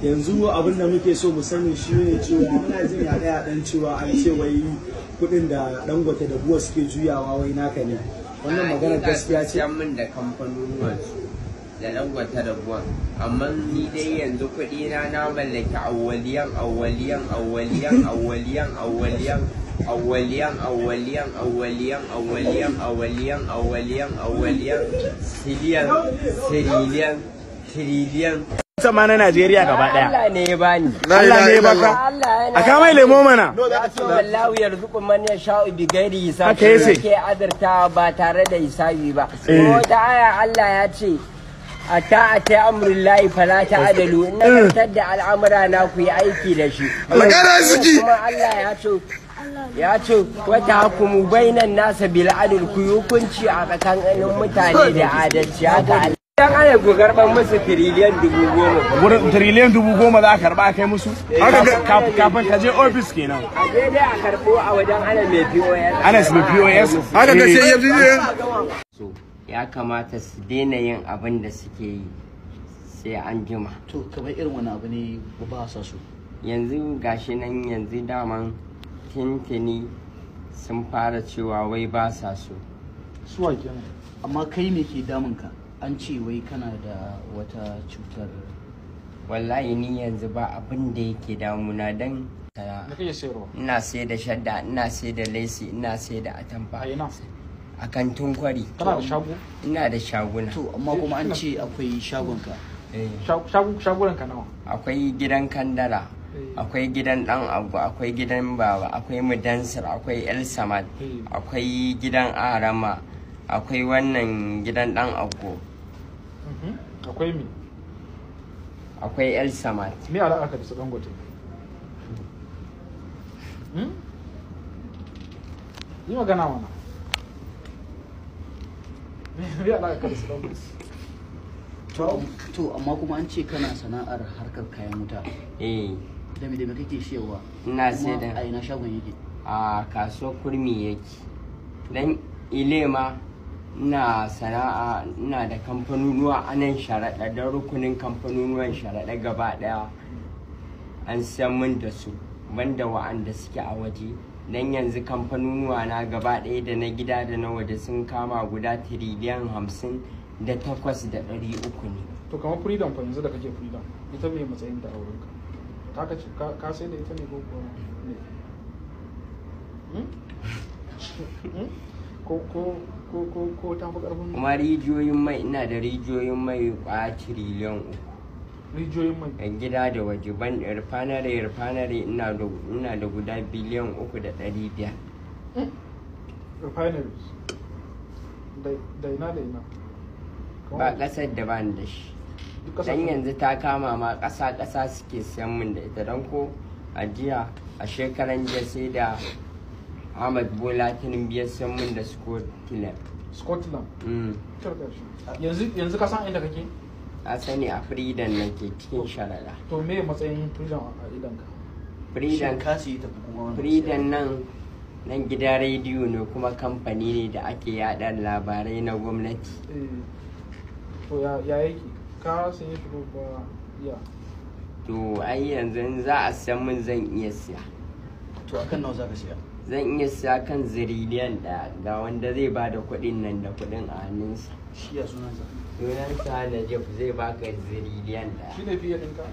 Yanzu abin da muke so mu sani shi ne cewa muna jin yaɗe-yaɗen cewa an ce wai kuɗin da Dangote da Buwa suke juyawa wai naka ne. Wannan magana gaskiya ce. Min da kamfanonuwan da Dangote da Buwa. Amma ni dai yanzu kuɗi na mallaki awwaliyan tiriliyan sama na Najeriya gaba daya. Allah ne ya bani. Allah ne ya baka. A kamai lemo mana. Wallahu yarzuqu man yasha'u bi ghairi hisab. Haka yace. Yake azarta ba tare da hisabi ba. Ko da aya Allah ya ce ata amrullahi fala ta'dalu inna tadda al'amra na ku yi aiki da shi. Kuma Allah ya ce wata hukumu bainan nasa bil adl ku hukunci a tsakanin mutane da adalci haka. Dan ana garban musu tiriliyan 10,000. Wurin tiriliyan 10,000 za a karba kai musu? Kafin ka je ofis kenan. A je dai a karbo a wajen ana mai POS. Anas mai POS. Haka ka sai yabi ne. So ya kamata su daina yin abin da suke yi sai an jima. To kamar irin wani abu ne ba sa so. Yanzu gashi nan yanzu daman tintini sun fara cewa wai ba sa so. Suwa kenan. Amma kai me ke damun ka? An ce wai kana da wata cutar. Wallahi ni yanzu ba abin da yake damuna dan ina sai da shadda, ina sai da lesi, ina sai da atamfa a kantin kwari. Kana da shago? Ina da shaguna. To amma kuma an ce akwai shagonka. Shagunan ka nawa? Akwai gidan kandara, akwai gidan dan abu, akwai gidan baba, akwai mudansir, akwai el samad, akwai gidan arama, akwai wannan gidan dan aggo. Akwai mi? Akwai el samad. Me alaƙa da su Dangote? Yi magana mana. Me alaƙa da su Dangote? To amma kuma an ce kana sana'ar harkar kayan wuta. Da me kake siyarwa? Ina sai da a ina shagon yake? a kasuwar kurmi yake. Dan ilema ina sana'a, ina da kamfanonuwa a nan sharaɗa, da rukunin kamfanonuwan sharaɗa gaba ɗaya an san min da su banda wa'anda suke a waje. Dan yanzu kamfanonuwa na gaba ɗaya da na gida da na waje sun kama guda tiriliyan 58,300 ne. To kamar freedom fa yanzu da kake freedom, ita me matsayin ta a wurinka? Ka sai da ita ne ko ne? Ko ta fi ƙarfin? Kuma rijiyoyin mai, ina da rijiyoyin mai kwaya tiriliyan 3. Rijiyoyin mai? Yan gida da waje ban refinery ina da guda biliyan 3,500. Refineries? Da ina? Ba ƙasar da ba da shi. Dan yanzu ta kama ma ƙasa suke siyan min da ita. Don ko a jiya a shekaran jiya sai da Ahmad Bola Tinubu ya san min da Scotland. Yanzu ka san inda kake? Na sani a Freedom nake cikin sharaɗa. To me matsayin Freedom a idanka? Freedom ka su yi tafi kuma wani. Freedom nan gida rediyo ne kuma kamfani ne da ake yada labarai na gwamnati. To ya yake? Ka saye shi ko ba ya? To ai yanzu in za a san min zan iya siya. To akan nawa za ka siya? Zan iya siya kan ziriliyan ɗaya ga wanda zai ba da kuɗin nan da kuɗin a hannunsa. Shi ya sunansa? Sunansa Najib zai baka ziriliyan ɗaya. Shi ne fiye ɗinka?